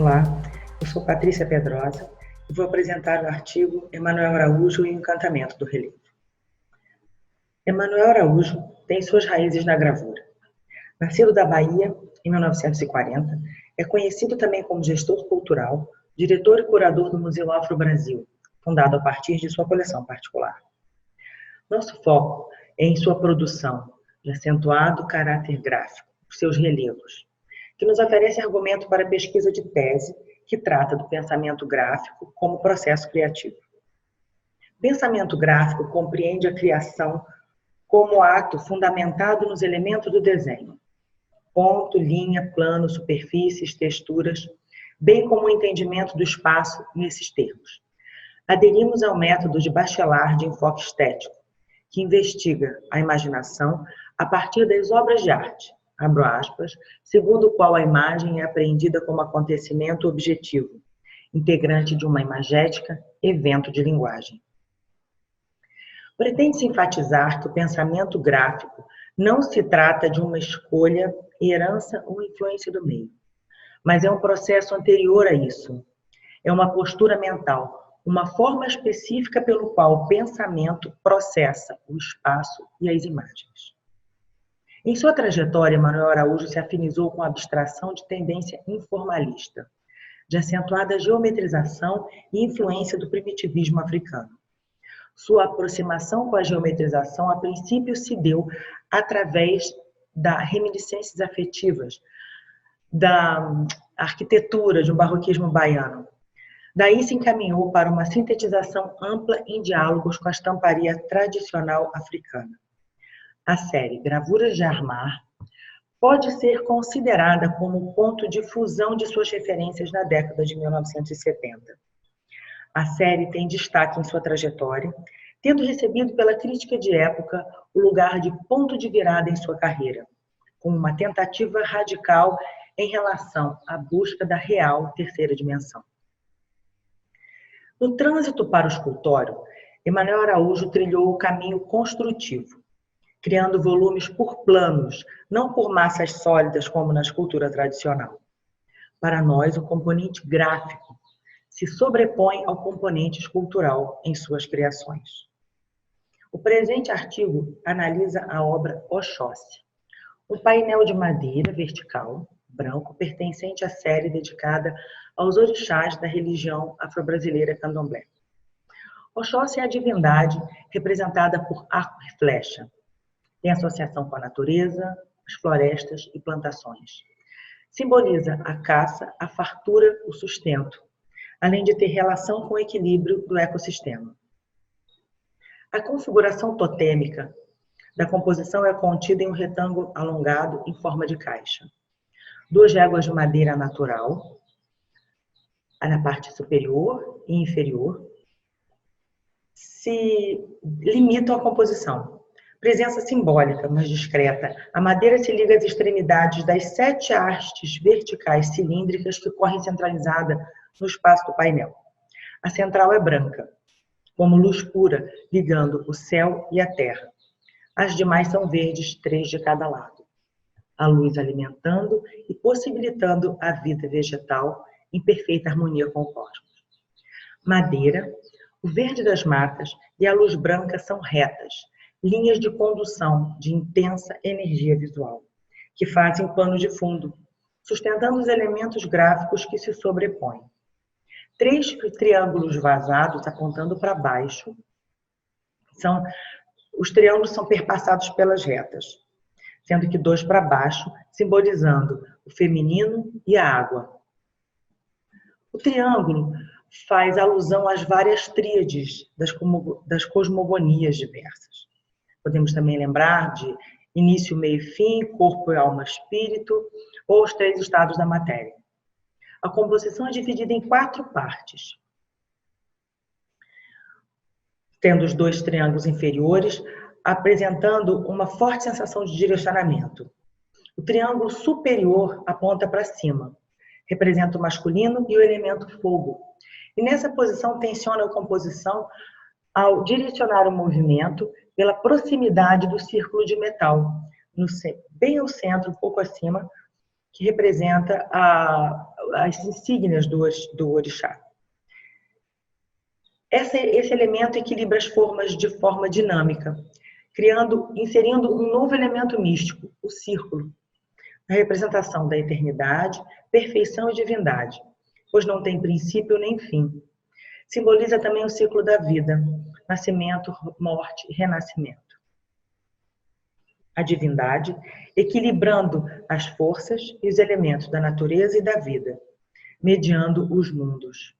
Olá, eu sou Patrícia Pedrosa e vou apresentar o artigo Emanuel Araújo e o Encantamento do Relevo. Emanuel Araújo tem suas raízes na gravura. Nascido da Bahia em 1940, é conhecido também como gestor cultural, diretor e curador do Museu Afro-Brasil, fundado a partir de sua coleção particular. Nosso foco é em sua produção de acentuado caráter gráfico, os seus relevos, que nos oferece argumento para a pesquisa de tese que trata do pensamento gráfico como processo criativo. Pensamento gráfico compreende a criação como ato fundamentado nos elementos do desenho, ponto, linha, plano, superfícies, texturas, bem como o entendimento do espaço nesses termos. Aderimos ao método de Bachelard de enfoque estético, que investiga a imaginação a partir das obras de arte, abro aspas, segundo o qual a imagem é apreendida como acontecimento objetivo, integrante de uma imagética, evento de linguagem. Pretende-se enfatizar que o pensamento gráfico não se trata de uma escolha, herança ou influência do meio, mas é um processo anterior a isso. É uma postura mental, uma forma específica pelo qual o pensamento processa o espaço e as imagens. Em sua trajetória, Emanuel Araújo se afinizou com a abstração de tendência informalista, de acentuada geometrização e influência do primitivismo africano. Sua aproximação com a geometrização, a princípio, se deu através das reminiscências afetivas, da arquitetura, de um barroquismo baiano. Daí se encaminhou para uma sintetização ampla em diálogos com a estamparia tradicional africana. A série Gravuras de Armar pode ser considerada como ponto de fusão de suas referências na década de 1970. A série tem destaque em sua trajetória, tendo recebido pela crítica de época o lugar de ponto de virada em sua carreira, com uma tentativa radical em relação à busca da real terceira dimensão. No trânsito para o escultório, Emanuel Araújo trilhou o caminho construtivo, criando volumes por planos, não por massas sólidas como na escultura tradicional. Para nós, o componente gráfico se sobrepõe ao componente escultural em suas criações. O presente artigo analisa a obra Oxóssi, um painel de madeira vertical, branco, pertencente à série dedicada aos orixás da religião afro-brasileira candomblé. Oxóssi é a divindade representada por arco e flecha. Tem associação com a natureza, as florestas e plantações. Simboliza a caça, a fartura, o sustento, além de ter relação com o equilíbrio do ecossistema. A configuração totêmica da composição é contida em um retângulo alongado em forma de caixa. 2 réguas de madeira natural, na parte superior e inferior, se limitam à composição. Presença simbólica, mas discreta. A madeira se liga às extremidades das 7 hastes verticais cilíndricas que correm centralizada no espaço do painel. A central é branca, como luz pura, ligando o céu e a terra. As demais são verdes, 3 de cada lado. A luz alimentando e possibilitando a vida vegetal em perfeita harmonia com o cosmos. Madeira, o verde das matas e a luz branca são retas, linhas de condução de intensa energia visual, que fazem pano de fundo, sustentando os elementos gráficos que se sobrepõem. 3 triângulos vazados apontando para baixo. Os triângulos são perpassados pelas retas, sendo que 2 para baixo, simbolizando o feminino e a água. O triângulo faz alusão às várias tríades das cosmogonias diversas. Podemos também lembrar de início, meio e fim, corpo, alma, espírito, ou os 3 estados da matéria. A composição é dividida em 4 partes, tendo os 2 triângulos inferiores apresentando uma forte sensação de direcionamento. O triângulo superior aponta para cima, representa o masculino e o elemento fogo. E nessa posição tensiona a composição ao direcionar o movimento pela proximidade do círculo de metal, bem ao centro, um pouco acima, que representa as insígnias do orixá. Esse elemento equilibra as formas de forma dinâmica, inserindo um novo elemento místico, o círculo, a representação da eternidade, perfeição e divindade, pois não tem princípio nem fim. Simboliza também o ciclo da vida, nascimento, morte e renascimento. A divindade, equilibrando as forças e os elementos da natureza e da vida, mediando os mundos.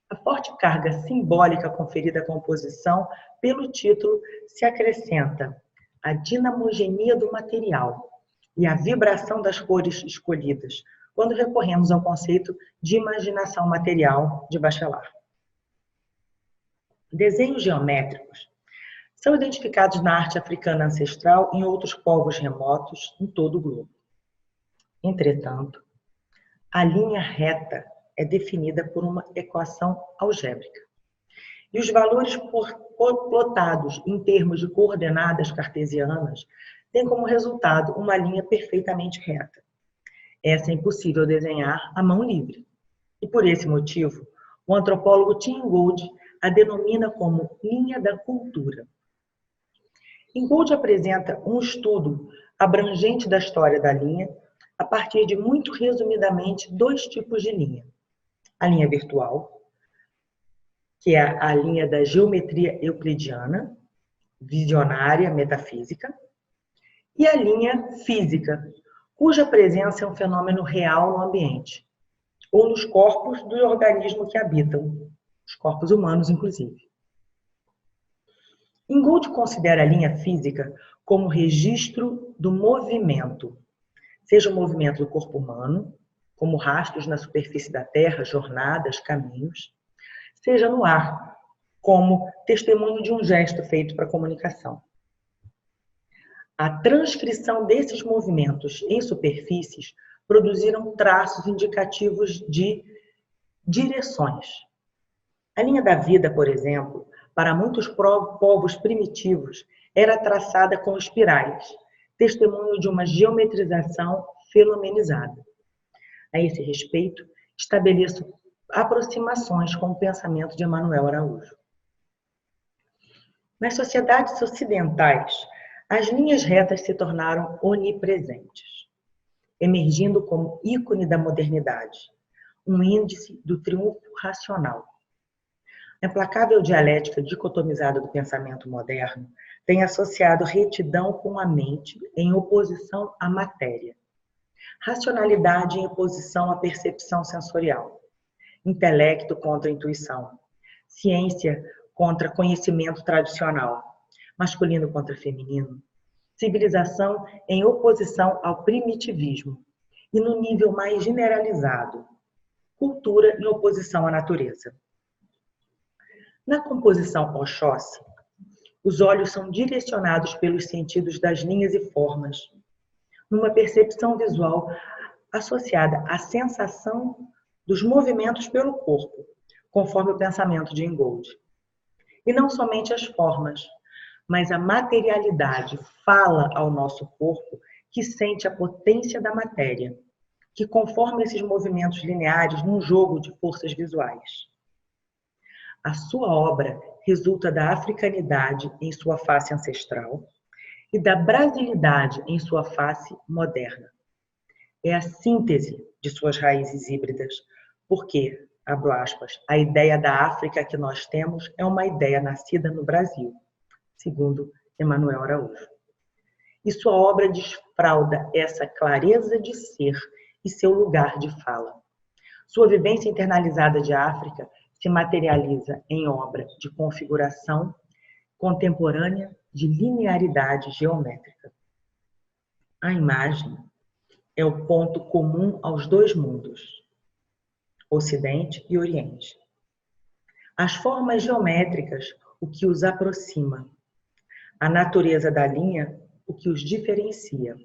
A forte carga simbólica conferida à composição pelo título se acrescenta a dinamogenia do material e a vibração das cores escolhidas, quando recorremos ao conceito de imaginação material de Bachelard. Desenhos geométricos são identificados na arte africana ancestral e em outros povos remotos em todo o globo. Entretanto, a linha reta é definida por uma equação algébrica. E os valores plotados em termos de coordenadas cartesianas têm como resultado uma linha perfeitamente reta. Essa é impossível desenhar à mão livre. E por esse motivo, o antropólogo Tim Ingold a denomina como linha da cultura. Ingold apresenta um estudo abrangente da história da linha a partir de, muito resumidamente, 2 tipos de linha. A linha virtual, que é a linha da geometria euclidiana, visionária, metafísica, e a linha física, cuja presença é um fenômeno real no ambiente, ou nos corpos do organismo que habitam, os corpos humanos, inclusive. Ingold considera a linha física como registro do movimento, seja o movimento do corpo humano, como rastros na superfície da Terra, jornadas, caminhos, seja no ar, como testemunho de um gesto feito para comunicação. A transcrição desses movimentos em superfícies produziram traços indicativos de direções. A linha da vida, por exemplo, para muitos povos primitivos, era traçada com espirais, testemunho de uma geometrização fenomenizada. A esse respeito, estabeleço aproximações com o pensamento de Emanuel Araújo. Nas sociedades ocidentais, as linhas retas se tornaram onipresentes, emergindo como ícone da modernidade, um índice do triunfo racional. A implacável dialética dicotomizada do pensamento moderno tem associado retidão com a mente em oposição à matéria, racionalidade em oposição à percepção sensorial, intelecto contra intuição, ciência contra conhecimento tradicional, masculino contra feminino, civilização em oposição ao primitivismo e, no nível mais generalizado, cultura em oposição à natureza. Na composição Oxóssi, os olhos são direcionados pelos sentidos das linhas e formas, numa percepção visual associada à sensação dos movimentos pelo corpo, conforme o pensamento de Ingold. E não somente as formas, mas a materialidade fala ao nosso corpo que sente a potência da matéria, que conforma esses movimentos lineares num jogo de forças visuais. A sua obra resulta da africanidade em sua face ancestral e da brasilidade em sua face moderna. É a síntese de suas raízes híbridas, porque, abro aspas, a ideia da África que nós temos é uma ideia nascida no Brasil, segundo Emanuel Araújo. E sua obra desfralda essa clareza de ser e seu lugar de fala. Sua vivência internalizada de África se materializa em obra de configuração contemporânea de linearidade geométrica. A imagem é o ponto comum aos 2 mundos, Ocidente e Oriente. As formas geométricas, o que os aproxima. A natureza da linha, o que os diferencia.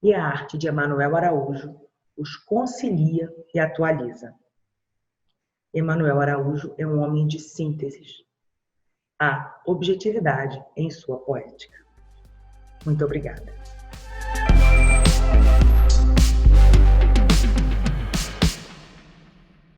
E a arte de Emanuel Araújo os concilia e atualiza. Emanuel Araújo é um homem de sínteses. Há objetividade em sua poética. Muito obrigada.